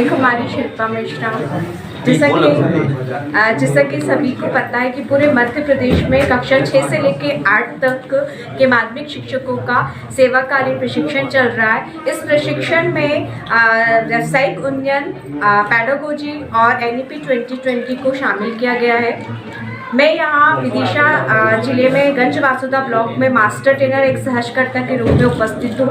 मैं कुमारी शिल्पा मिश्रा। जैसा कि सभी को पता है कि पूरे मध्य प्रदेश में कक्षा 6 से लेकर 8 तक के माध्यमिक शिक्षकों का सेवाकालीन प्रशिक्षण चल रहा है। इस प्रशिक्षण में व्यावसायिक उन्नयन, पैडागोजी और NEP 2020 को शामिल किया गया है। मैं यहाँ विदिशा जिले में गंज वासुदा ब्लॉक में मास्टर ट्रेनर एक सहकर्ता के रूप में उपस्थित हूँ।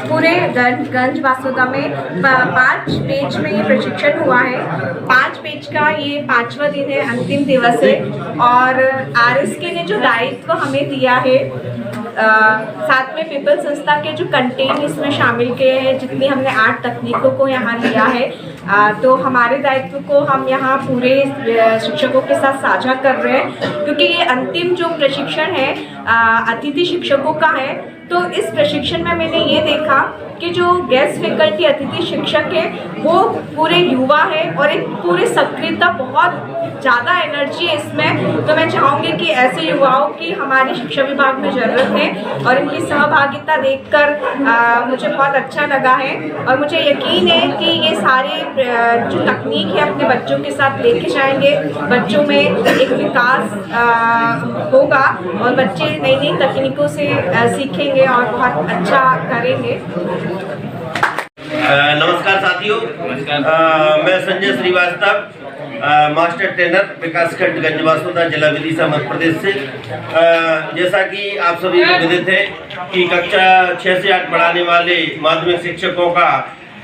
पूरे गंज वासुदा में 5 पेज में ये प्रशिक्षण हुआ है। 5 पेज का ये 5वां दिन है, अंतिम दिवस है। और RSK ने जो दायित्व हमें दिया है, साथ में पीपल संस्था के जो कंटेंट इसमें शामिल किए हैं, जितनी हमने 8 तकनीकों को यहाँ लिया है, तो हमारे दायित्व को हम यहाँ पूरे शिक्षकों के साथ साझा कर रहे हैं, क्योंकि ये अंतिम जो प्रशिक्षण है अतिथि शिक्षकों का है। तो इस प्रशिक्षण में मैंने ये देखा कि जो गेस्ट फैकल्टी अतिथि शिक्षक है वो पूरे युवा है और एक पूरे सक्रियता, बहुत ज़्यादा एनर्जी है इसमें। तो मैं चाहूँगी कि ऐसे युवाओं की हमारे शिक्षा विभाग में ज़रूरत है और इनकी सहभागिता देखकर मुझे बहुत अच्छा लगा है। और मुझे यकीन है कि ये सारे जो तकनीक है अपने बच्चों के साथ लेके जाएंगे, बच्चों में एक विकास होगा और बच्चे नई नई तकनीकों से सीखेंगे और बहुत अच्छा करेंगे। नमस्कार साथियों, मैं संजय श्रीवास्तव, मास्टर ट्रेनर विकासखंड गंज वासुदा, जिला विदिशा, मध्य प्रदेश से। जैसा कि आप सभी को विदित है कि कक्षा 6 से 8 पढ़ाने वाले माध्यमिक शिक्षकों का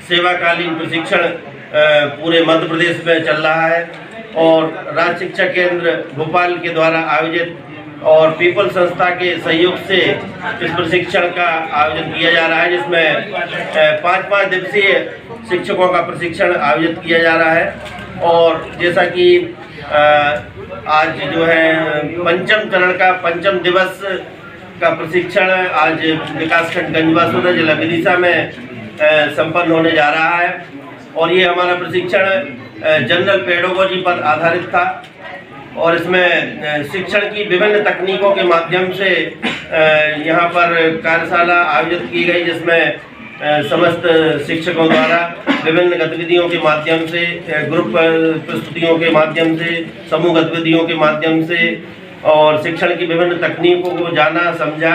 सेवाकालीन प्रशिक्षण पूरे मध्य प्रदेश में चल रहा है और राज्य शिक्षा केंद्र भोपाल के द्वारा आयोजित और पीपल संस्था के सहयोग से इस प्रशिक्षण का आयोजन किया जा रहा है, जिसमें 5 दिवसीय शिक्षकों का प्रशिक्षण आयोजित किया जा रहा है। और जैसा कि आज जो है पंचम चरण का 5म दिवस का प्रशिक्षण आज विकासखंड गंज वासुदा, जिला विदिशा में संपन्न होने जा रहा है। और ये हमारा प्रशिक्षण जनरल पेडागोजी पर आधारित था और इसमें शिक्षण की विभिन्न तकनीकों के माध्यम से यहाँ पर कार्यशाला आयोजित की गई, जिसमें समस्त शिक्षकों द्वारा विभिन्न गतिविधियों के माध्यम से, ग्रुप प्रस्तुतियों के माध्यम से, समूह गतिविधियों के माध्यम से और शिक्षण की विभिन्न तकनीकों को जाना, समझा।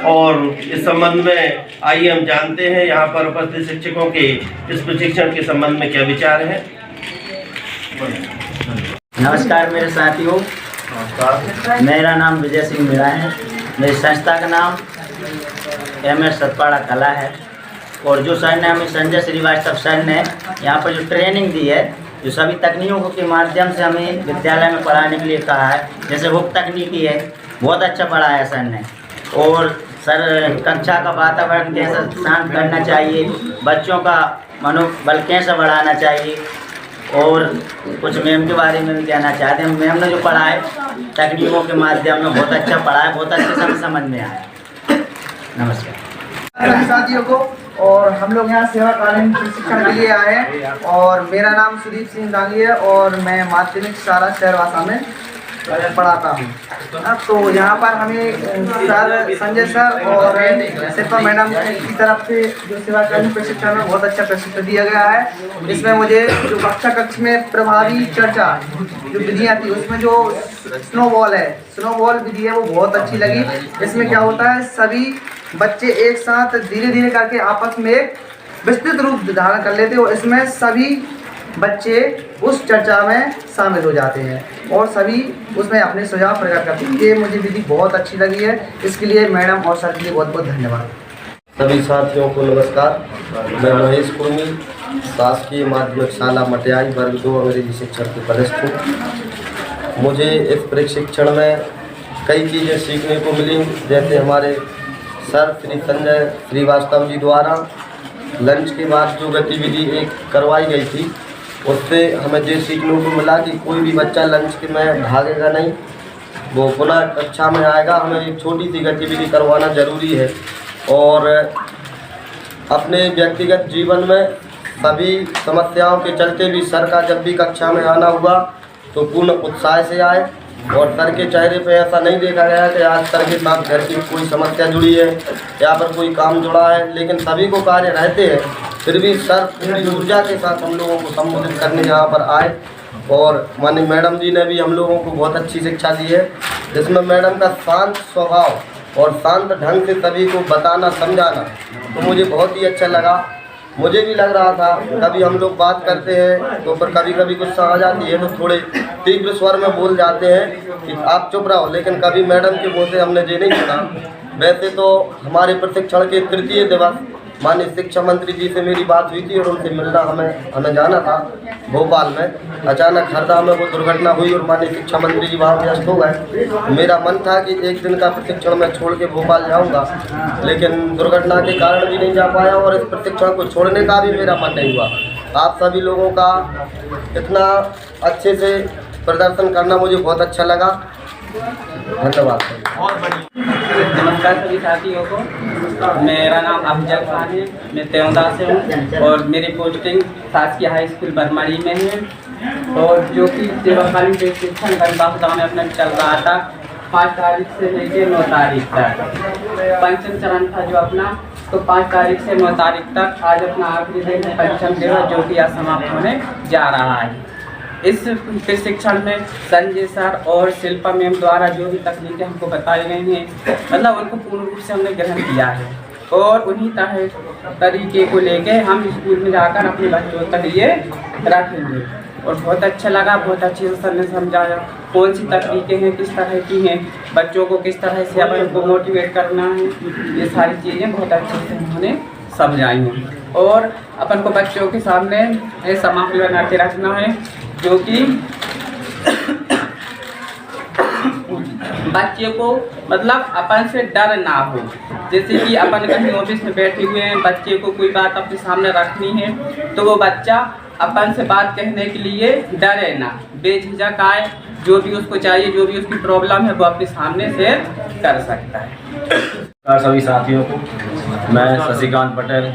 और इस संबंध में आइए हम जानते हैं यहाँ पर उपस्थित शिक्षकों के इस प्रशिक्षण के संबंध में क्या विचार हैं। नमस्कार मेरे साथियों, मेरा नाम विजय सिंह मीणा है। मेरी संस्था का नाम MS सतपाड़ा कला है और जो सर ने हमें, संजय श्रीवास्तव सर ने यहाँ पर जो ट्रेनिंग दी है, जो सभी तकनीकों के माध्यम से हमें विद्यालय में पढ़ाने के लिए कहा है, जैसे हुक तकनीकी है, बहुत अच्छा पढ़ाया है सर ने। और सर कक्षा का वातावरण कैसा शांत करना चाहिए, बच्चों का मनोबल कैसे बढ़ाना चाहिए, और कुछ मैम के बारे में भी कहना चाहते हैं। मैम ने जो पढ़ाए तकनीकों के माध्यम में बहुत अच्छा पढ़ाया, बहुत अच्छे से समझ में आया। नमस्कार साथियों को। और हम लोग यहाँ सेवाकालीन प्रशिक्षण के लिए आए हैं और मेरा नाम सुदीप सिंह दांगी है और मैं माध्यमिक शाला शहरवासा में पढ़ाता हूँ। तो यहाँ पर हमें सर संजय सर और शिल्पा मैडम की तरफ से जो सेवाकालीन प्रशिक्षण में बहुत अच्छा प्रशिक्षण दिया गया है। इसमें मुझे जो कक्ष में प्रभावी चर्चा जो विधियाँ थी, उसमें जो स्नोबॉल विधि है वो बहुत अच्छी लगी। इसमें क्या होता है, सभी बच्चे एक साथ धीरे धीरे करके आपस में एक विस्तृत रूप धारण कर लेते हो। इसमें सभी बच्चे उस चर्चा में शामिल हो जाते हैं और सभी उसमें अपने सुझाव प्रकट करते हैं। ये मुझे विधि बहुत अच्छी लगी है, इसके लिए मैडम और सर के लिए बहुत बहुत धन्यवाद। सभी साथियों को नमस्कार। मैं महेश कुर्मी, शासकीय माध्यमिक शाला मटियाई, वर्ग 2 अंग्रेजी शिक्षक के पदस्थ हूँ। मुझे इस प्रशिक्षण में कई चीज़ें सीखने को मिली, जैसे हमारे सर श्री संजय श्रीवास्तव जी द्वारा लंच के बाद जो गतिविधि एक करवाई गई थी, उससे हमें ये सीखने को मिला कि कोई भी बच्चा लंच के में भागेगा नहीं, वो पुनः कक्षा में आएगा। हमें एक छोटी सी गतिविधि करवाना ज़रूरी है और अपने व्यक्तिगत जीवन में सभी समस्याओं के चलते भी सर का जब भी कक्षा में आना हुआ तो पूर्ण उत्साह से आए और सर के चेहरे पे ऐसा नहीं देखा गया कि आज सर के साथ घर की कोई समस्या जुड़ी है या पर कोई काम जुड़ा है, लेकिन सभी को कार्य रहते हैं फिर भी सर पूरी ऊर्जा के साथ हम लोगों को संबोधित करने यहाँ पर आए और माननीय मैडम जी ने भी हम लोगों को बहुत अच्छी शिक्षा दी है, जिसमें मैडम का शांत स्वभाव और शांत ढंग से सभी को बताना समझाना तो मुझे बहुत ही अच्छा लगा। मुझे भी लग रहा था कभी हम लोग बात करते हैं तो पर कभी कभी गुस्सा आ जाती है तो थोड़े तीव्र स्वर में बोल जाते हैं कि आप चुप रहो, लेकिन कभी मैडम के मुँह से हमने ये नहीं सुना। वैसे तो हमारे प्रशिक्षण के तृतीय दिवस माननीय शिक्षा मंत्री जी से मेरी बात हुई थी और उनसे मिलना हमें जाना था भोपाल में। अचानक हरदा में वो दुर्घटना हुई और माननीय शिक्षा मंत्री जी वहाँ व्यस्त हो गए। मेरा मन था कि एक दिन का प्रशिक्षण मैं छोड़ के भोपाल जाऊँगा, लेकिन दुर्घटना के कारण भी नहीं जा पाया और इस प्रशिक्षण को छोड़ने का भी मेरा मन नहीं हुआ। आप सभी लोगों का इतना अच्छे से प्रदर्शन करना मुझे बहुत अच्छा लगा। धन्यवाद। नमस्कार सभी साथियों को, मेरा नाम अफजल खान है, मैं तेवंदा से हूँ और मेरी पोस्टिंग शासकीय हाई स्कूल बरमारी में है और जो कि सेवाकालीन प्रशिक्षण गंजवासुदा में अपना चल रहा था 5 तारीख से लेकर 9 तारीख तक। पंचम चरण था जो अपना, तो 5 तारीख से 9 तारीख तक आज अपना आखिरी दिन है, पंचम दिवस, जो कि आज समाप्त होने जा रहा है। इस प्रशिक्षण में संजय सर और शिल्पा मैम द्वारा जो भी तकनीकें हमको बताई गई हैं, मतलब उनको पूर्ण रूप से हमने ग्रहण किया है और उन्हीं तरीके को लेके हम स्कूल में जाकर अपने बच्चों तक ये रखेंगे। और बहुत अच्छा लगा, बहुत अच्छे से सर ने समझाया कौन सी तकनीकें हैं, किस तरह की हैं, बच्चों को किस तरह से अपन को मोटिवेट करना है, ये सारी चीज़ें बहुत अच्छे से उन्होंने समझाई हैं। और अपन को बच्चों के सामने ऐसा माहौल बना के रखना है जो कि बच्चे को मतलब अपन से डर ना हो। जैसे कि अपन कहीं ऑफिस में बैठे हुए हैं, बच्चे को कोई बात अपने सामने रखनी है तो वो बच्चा अपन से बात कहने के लिए डरे ना, बेझिझक आए, जो भी उसको चाहिए, जो भी उसकी प्रॉब्लम है वो अपने सामने शेयर कर सकता है। सभी साथियों को मैं शशिकांत पटेल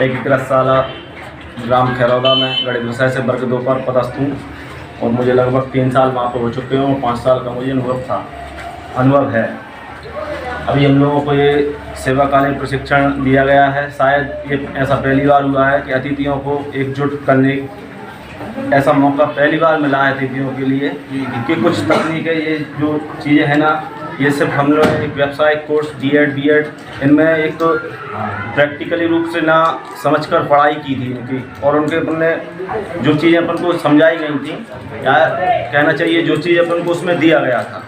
एकीकृत शाला ग्राम खैरौदा में गणित विषय से वर्ग 2 पर पदस्थ हूँ और मुझे लगभग 3 साल वहाँ पर हो चुके हैं और 5 साल का मुझे अनुभव है। अभी हम लोगों को ये सेवाकालीन प्रशिक्षण दिया गया है। शायद ये ऐसा पहली बार हुआ है कि अतिथियों को एकजुट करने ऐसा मौका पहली बार मिला है अतिथियों के लिए कि कुछ तकनीकें, ये जो चीज़ें हैं ना, ये सिर्फ हम लोग एक व्यावसायिक कोर्स D.Ed B.Ed इनमें एक तो प्रैक्टिकली रूप से ना समझकर पढ़ाई की थी इनकी, और उनके अपन ने जो चीज़ें अपन को समझाई गई थी, या कहना चाहिए जो चीज़ अपन को उसमें दिया गया था,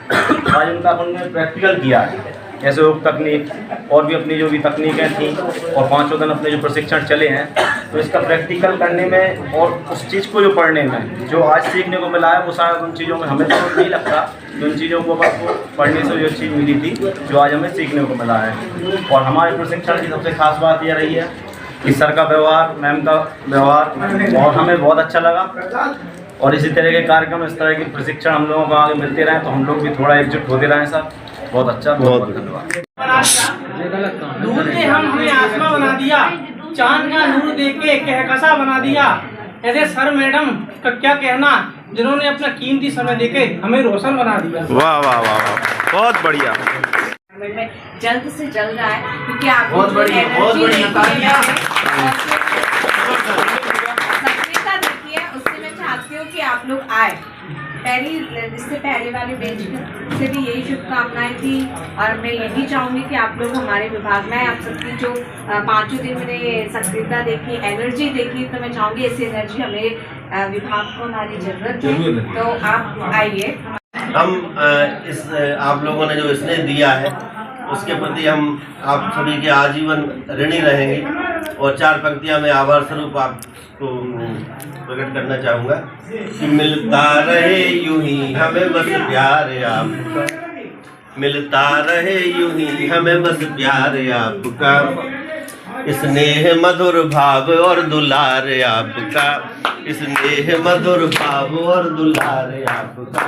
आज उनका अपन ने प्रैक्टिकल किया है। ऐसे तकनीक और भी अपनी जो भी तकनीकें थी और 5 दिन अपने जो प्रशिक्षण चले हैं, तो इसका प्रैक्टिकल करने में और उस चीज़ को जो पढ़ने में जो आज सीखने को मिला है, वो शायद उन चीज़ों में हमें तो नहीं लगता कि उन चीज़ों को आपको पढ़ने से जो चीज़ मिली थी जो आज हमें सीखने को मिला है। और हमारे प्रशिक्षण की सबसे खास बात यह रही है कि सर का व्यवहार, मैम का व्यवहार और हमें बहुत अच्छा लगा। और इसी तरह के कार्यक्रम, इस तरह के प्रशिक्षण हम लोगों को आगे मिलते रहें तो हम लोग भी थोड़ा एकजुट होते रहें सर। बहुत अच्छा, बहुत धन्यवाद। नूर ने हमें आसमां बना दिया, चांद का नूर देख के कहकशा बना दिया। ऐसे सर मैडम का क्या कहना, जिन्होंने अपना कीमती समय देके हमें रोशन बना दिया। वाह वाह वाह वाह, बहुत बढ़िया। जल्द से जल्द आए क्योंकि आपको सक्रियता देखी है, उससे मैं चाहती हूँ कि आप लोग आए। इससे पहले वाले बेंच से भी यही शुभकामनाएं थी और मैं यही चाहूँगी कि आप लोग हमारे विभाग में, आप सबकी जो 5 दिन मैंने सक्रियता देखी, एनर्जी देखी, तो मैं चाहूँगी ऐसी एनर्जी हमें विभाग को हमारी ज़रूरत है, तो आप आइए। हम इस आप लोगों ने जो स्नेह दिया है उसके प्रति हम आप सभी के आजीवन ऋणी रहेंगे और 4 पंक्तियां में आभार स्वरूप आपको प्रकट करना चाहूँगा कि मिलता रहे यूं ही हमें बस प्यार आपका, मिलता रहे यूं ही हमें बस प्यार आपका, स्नेह मधुर भाव और दुलार आपका, स्नेह मधुर भाव और दुलार आपका।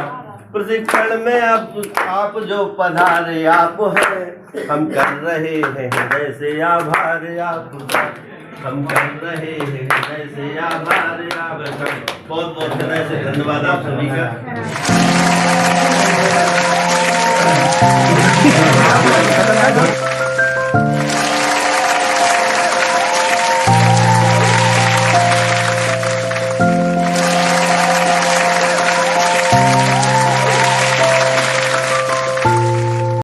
प्रशिक्षण में आप जो पधारे आप हैं, हम कर रहे हैं जैसे आभार आपका, हम कर रहे हैं जैसे आभार आपका। बहुत बहुत हृदय से धन्यवाद आप सभी का।